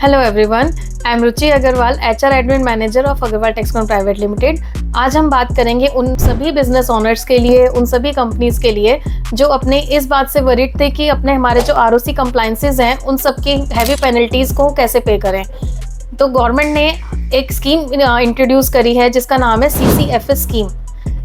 Hello everyone, I am Ruchi Agarwal, HR admin manager of Agarwal Texcon private limited. आज हम बात करेंगे उन सभी बिजनेस ओनर्स के लिए, उन सभी कंपनीज के लिए जो अपने इस बात से वरीड थे कि अपने हमारे जो आरओसी कंप्लायंसेस हैं उन सबकी हैवी पेनल्टीज को कैसे पे करें। तो गवर्नमेंट ने एक स्कीम इंट्रोड्यूस करी है जिसका नाम है CCFS स्कीम।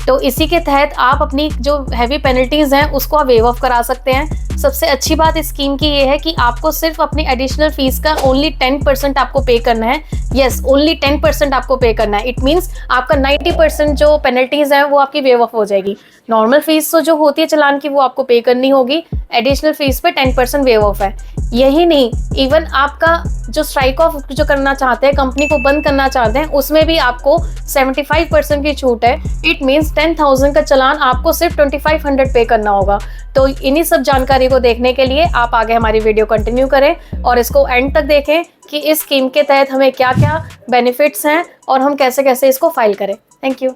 तो इसी के तहत आप अपनी जो हैवी पेनल्टीज हैं उसको आप वेव ऑफ करा सकते हैं। सबसे अच्छी बात इस स्कीम की ये है कि आपको सिर्फ अपनी एडिशनल फीस का ओनली 10% आपको पे करना है। यस, ओनली 10% आपको पे करना है। इट मीन्स आपका 90% जो पेनल्टीज है वो आपकी वेव ऑफ हो जाएगी। नॉर्मल फीस तो जो होती है चलान की वो आपको पे करनी होगी, एडिशनल फीस पे 10% वेव ऑफ है। यही नहीं, इवन आपका जो स्ट्राइक ऑफ जो करना चाहते हैं, कंपनी को बंद करना चाहते हैं, उसमें भी आपको 75% की छूट है। इट मीन्स 10,000 का चलान आपको सिर्फ 2500 पे करना होगा। तो इन्हीं सब जानकारी को देखने के लिए आप आगे हमारी वीडियो कंटिन्यू करें और इसको एंड तक देखें कि इस स्कीम के तहत हमें क्या क्या बेनिफिट्स हैं और हम कैसे कैसे इसको फाइल करें। Thank you.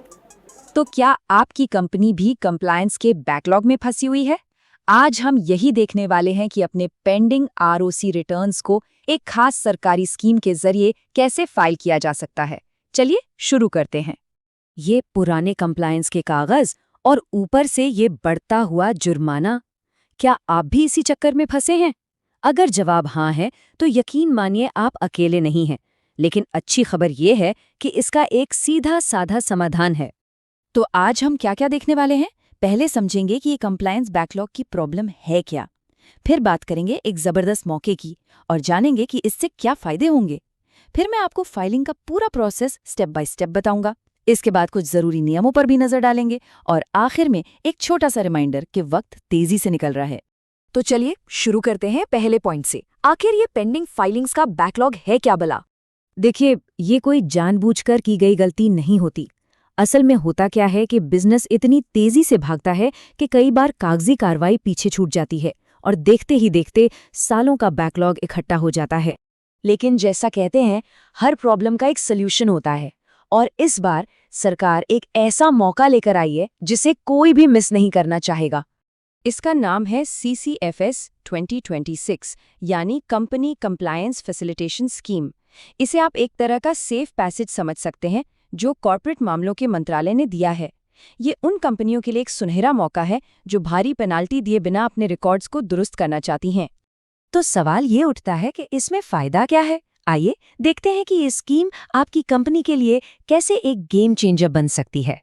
तो क्या आपकी कंपनी भी कंप्लायंस के बैकलॉग में फंसी हुई है? आज हम यही देखने वाले हैं कि अपने पेंडिंग आरओसी रिटर्न्स को एक खास सरकारी स्कीम के जरिए कैसे फाइल किया जा सकता है। चलिए शुरू करते हैं। ये पुराने कंप्लायंस के कागज और ऊपर से ये बढ़ता हुआ जुर्माना, क्या आप भी इसी चक्कर में फंसे हैं? अगर जवाब हाँ है तो यकीन मानिए आप अकेले नहीं हैं। लेकिन अच्छी खबर ये है कि इसका एक सीधा साधा समाधान है। तो आज हम क्या क्या देखने वाले हैं? पहले समझेंगे कि ये कंप्लायंस बैकलॉग की प्रॉब्लम है क्या। फिर बात करेंगे एक जबरदस्त मौके की और जानेंगे कि इससे क्या फायदे होंगे। फिर मैं आपको फाइलिंग का पूरा प्रोसेस स्टेप बाय स्टेप बताऊंगा। इसके बाद कुछ जरूरी नियमों पर भी नजर डालेंगे और आखिर में एक छोटा सा रिमाइंडर कि वक्त तेजी से निकल रहा है। तो चलिए शुरू करते हैं पहले पॉइंट से। आखिर ये पेंडिंग फाइलिंग्स का बैकलॉग है क्या भला? देखिए, ये कोई जानबूझकर की गई गलती नहीं होती। असल में होता क्या है कि बिजनेस इतनी तेजी से भागता है कि कई बार कागजी कार्रवाई पीछे छूट जाती है और देखते ही देखते सालों का बैकलॉग इकट्ठा हो जाता है। लेकिन जैसा कहते हैं, हर प्रॉब्लम का एक सल्यूशन होता है और इस बार सरकार एक ऐसा मौका लेकर आई है जिसे कोई भी मिस नहीं करना चाहेगा। इसका नाम है CCFS 2026 यानी कंपनी कंप्लायंस फैसिलिटेशन स्कीम। इसे आप एक तरह का सेफ पैसेज समझ सकते हैं जो कॉर्पोरेट मामलों के मंत्रालय ने दिया है। ये उन कंपनियों के लिए एक सुनहरा मौका है जो भारी पेनाल्टी दिए बिना अपने रिकॉर्ड्स को दुरुस्त करना चाहती हैं। तो सवाल ये उठता है कि इसमें फायदा क्या है? आइए देखते हैं कि ये स्कीम आपकी कंपनी के लिए कैसे एक गेम चेंजर बन सकती है।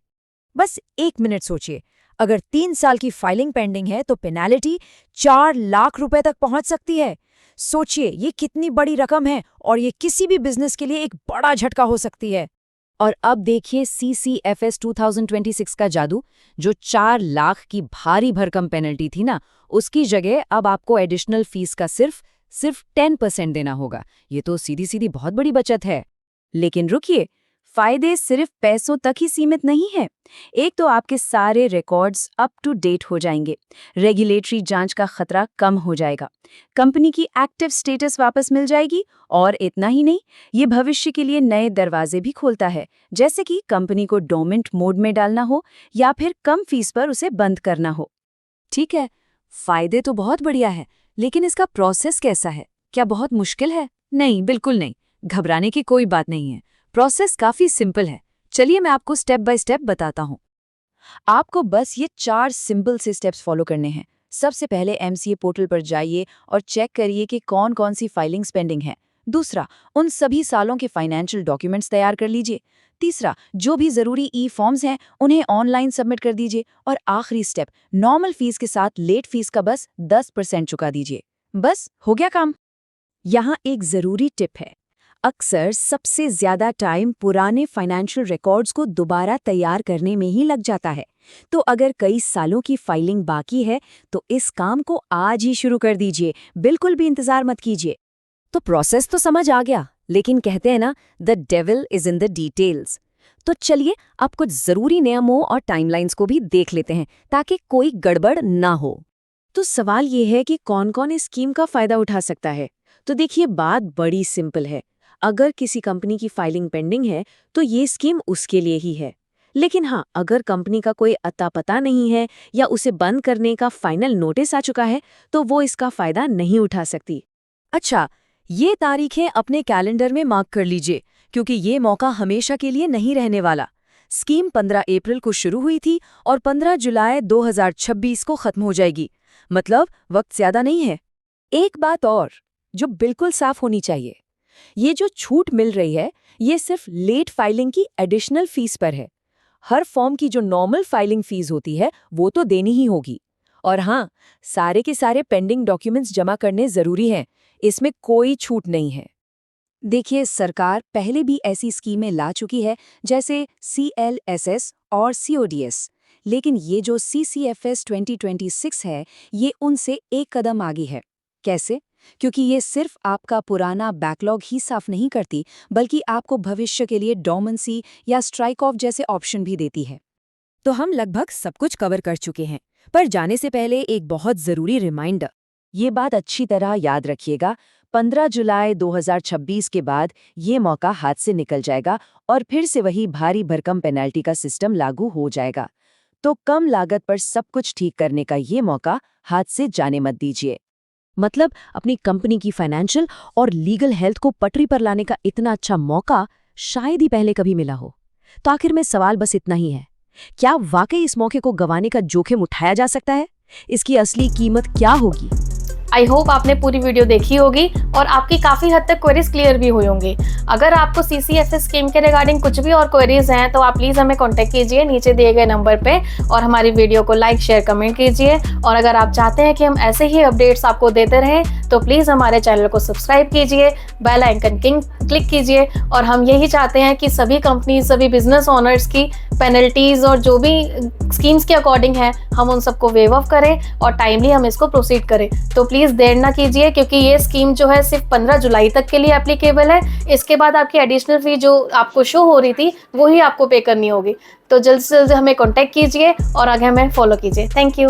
बस 1 मिनट सोचिए, अगर 3 साल की फाइलिंग पेंडिंग है तो पेनाल्टी 4 लाख रुपए तक पहुंच सकती है। सोचिए, ये कितनी बड़ी रकम है और ये किसी भी बिजनेस के लिए एक बड़ा झटका हो सकती है। और अब देखिए CCFS 2026 का जादू। जो 4 लाख की भारी भरकम पेनल्टी थी ना, उसकी जगह अब आपको एडिशनल फीस का सिर्फ 10% देना होगा। ये तो सीधी सीधी बहुत बड़ी बचत है। लेकिन रुकिए, फायदे सिर्फ पैसों तक ही सीमित नहीं है। एक तो आपके सारे रिकॉर्ड्स अप टू डेट हो जाएंगे, रेगुलेटरी जांच का खतरा कम हो जाएगा, कंपनी की एक्टिव स्टेटस वापस मिल जाएगी और इतना ही नहीं, ये भविष्य के लिए नए दरवाजे भी खोलता है, जैसे कि कंपनी को डोमेंट मोड में डालना हो या फिर कम फीस पर उसे बंद करना हो। ठीक है, फायदे तो बहुत बढ़िया है, लेकिन इसका प्रोसेस कैसा है? क्या बहुत मुश्किल है? नहीं, बिल्कुल नहीं। घबराने की कोई बात नहीं है। प्रोसेस काफी सिंपल है। चलिए मैं आपको स्टेप बाय स्टेप बताता हूँ। आपको बस ये 4 सिंपल से स्टेप्स फॉलो करने हैं। सबसे पहले MCA पोर्टल पर जाइए और चेक करिए कि कौन कौन सी फाइलिंग्स पेंडिंग है। दूसरा, उन सभी सालों के फाइनेंशियल डॉक्यूमेंट्स तैयार कर लीजिए। तीसरा, जो भी जरूरी ई-फॉर्म्स हैं उन्हें ऑनलाइन सबमिट कर दीजिए। और आखिरी स्टेप, नॉर्मल फीस के साथ लेट फीस का बस 10% चुका दीजिए। बस हो गया काम। यहाँ एक जरूरी टिप है। अक्सर सबसे ज्यादा टाइम पुराने फाइनेंशियल रिकॉर्ड्स को दोबारा तैयार करने में ही लग जाता है। तो अगर कई सालों की फाइलिंग बाकी है तो इस काम को आज ही शुरू कर दीजिए, बिल्कुल भी इंतजार मत कीजिए। तो प्रोसेस तो समझ आ गया, लेकिन कहते हैं ना, the devil is in the details. तो चलिए अब कुछ जरूरी नियमों और टाइमलाइंस को भी देख लेते हैं ताकि कोई गड़बड़ ना हो। तो सवाल ये है कि कौन कौन इस स्कीम का फायदा उठा सकता है। तो देखिए, बात बड़ी सिंपल है। अगर किसी कंपनी की फाइलिंग पेंडिंग है तो ये स्कीम उसके लिए ही है। लेकिन हाँ, अगर कंपनी का कोई अता पता नहीं है या उसे बंद करने का फाइनल नोटिस आ चुका है तो वो इसका फायदा नहीं उठा सकती। अच्छा, ये तारीखें अपने कैलेंडर में मार्क कर लीजिए, क्योंकि ये मौका हमेशा के लिए नहीं रहने वाला। स्कीम 15 अप्रैल को शुरू हुई थी और 15 जुलाई 2026 को खत्म हो जाएगी, मतलब वक्त ज्यादा नहीं है। एक बात और जो बिल्कुल साफ होनी चाहिए, ये जो छूट मिल रही है ये सिर्फ लेट फाइलिंग की एडिशनल फीस पर है। हर फॉर्म की जो नॉर्मल फाइलिंग फीस होती है वो तो देनी ही होगी। और हाँ, सारे के सारे पेंडिंग डॉक्यूमेंट्स जमा करने जरूरी हैं, इसमें कोई छूट नहीं है। देखिए, सरकार पहले भी ऐसी स्कीमें ला चुकी है, जैसे CLSS और CODS, लेकिन ये जो CCFS 2026 है ये उनसे एक कदम आगे है। कैसे? क्योंकि ये सिर्फ आपका पुराना बैकलॉग ही साफ नहीं करती, बल्कि आपको भविष्य के लिए डोमेंसी या स्ट्राइक ऑफ जैसे ऑप्शन भी देती है। तो हम लगभग सब कुछ कवर कर चुके हैं, पर जाने से पहले एक बहुत जरूरी रिमाइंडर। ये बात अच्छी तरह याद रखिएगा, 15 जुलाई 2026 के बाद ये मौका हाथ से निकल जाएगा और फिर से वही भारी भरकम पेनल्टी का सिस्टम लागू हो जाएगा। तो कम लागत पर सब कुछ ठीक करने का ये मौका हाथ से जाने मत दीजिए। मतलब अपनी कंपनी की फाइनेंशियल और लीगल हेल्थ को पटरी पर लाने का इतना अच्छा मौका शायद ही पहले कभी मिला हो। तो आखिर में सवाल बस इतना ही है, क्या वाकई इस मौके को गंवाने का जोखिम उठाया जा सकता है? इसकी असली कीमत क्या होगी? आई होप आपने पूरी वीडियो देखी होगी और आपकी काफ़ी हद तक क्वेरीज क्लियर भी हुई होंगी। अगर आपको CCFS स्कीम के रिगार्डिंग कुछ भी और क्वेरीज हैं तो आप प्लीज़ हमें कांटेक्ट कीजिए नीचे दिए गए नंबर पे और हमारी वीडियो को लाइक शेयर कमेंट कीजिए। और अगर आप चाहते हैं कि हम ऐसे ही अपडेट्स आपको देते रहें तो प्लीज़ हमारे चैनल को सब्सक्राइब कीजिए, बेल आइकन क्लिक कीजिए। और हम यही चाहते हैं कि सभी कंपनीज, सभी बिजनेस ओनर्स की पेनल्टीज़ और जो भी स्कीम्स के अकॉर्डिंग है हम उन सबको वेव ऑफ करें और टाइमली हम इसको प्रोसीड करें। तो प्लीज़ देर ना कीजिए, क्योंकि ये स्कीम जो है सिर्फ 15 जुलाई तक के लिए एप्लीकेबल है। इसके बाद आपकी एडिशनल फी जो आपको शो हो रही थी वो ही आपको पे करनी होगी। तो जल्द से जल्द हमें कॉन्टैक्ट कीजिए और आगे हमें फॉलो कीजिए। Thank you.